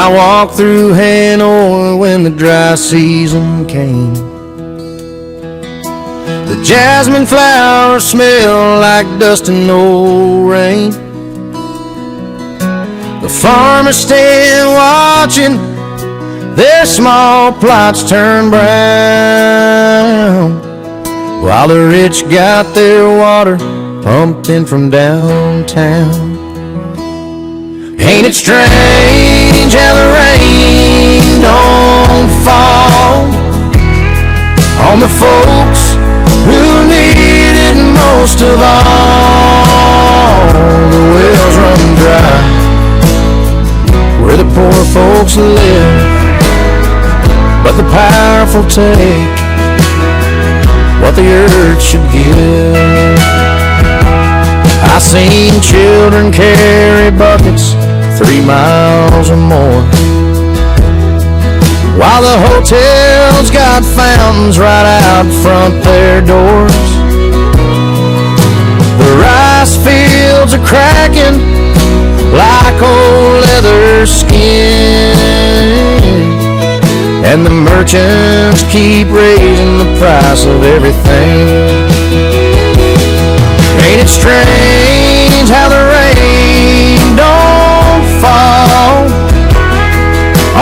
I walked through Hanoi when the dry season came. The jasmine flowers smell like dust and no rain. The farmers stand watching their small plots turn brown, while the rich got their water pumped in from downtown. Ain't it strange how the rain don't fall on the folks who need it most of all? The wells run dry where the poor folks live, but the powerful take what the earth should give. I seen children carry buckets 3 miles or more, while the hotels got fountains right out front their doors. The rice fields are cracking like old leather skin, and the merchants keep raising the price of everything. Ain't it strange how the rain don't fall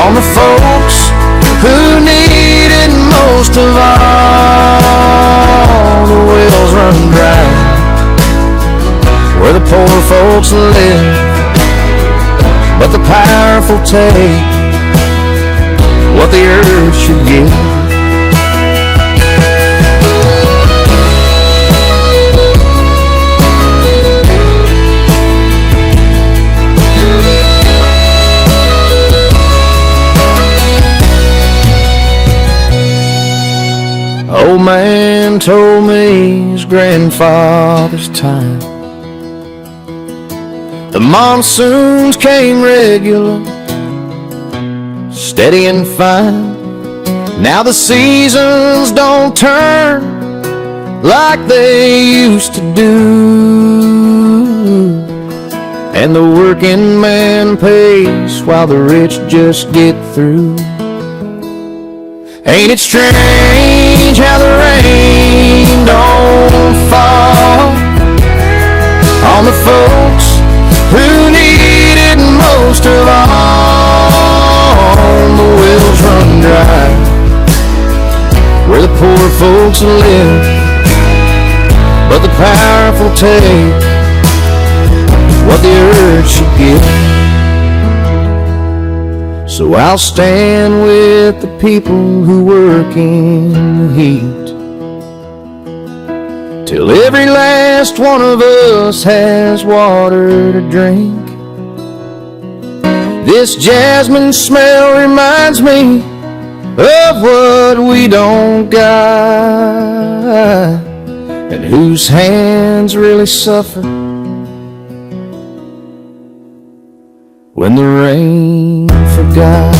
on the folks who need it most of all? The wells run dry where the poor folks live, but the powerful take what the earth should give. Old man told me his grandfather's time the monsoons came regular, steady and fine. Now the seasons don't turn like they used to do, and the working man pays while the rich just get through. Ain't it strange how the rain don't fall on the folks who need it most of all? The wells run dry where the poor folks live, but the powerful take what the earth should give. So I'll stand with the people who work in the heat till every last one of us has water to drink. This jasmine smell reminds me of what we don't got, and whose hands really suffer when the rain forgot.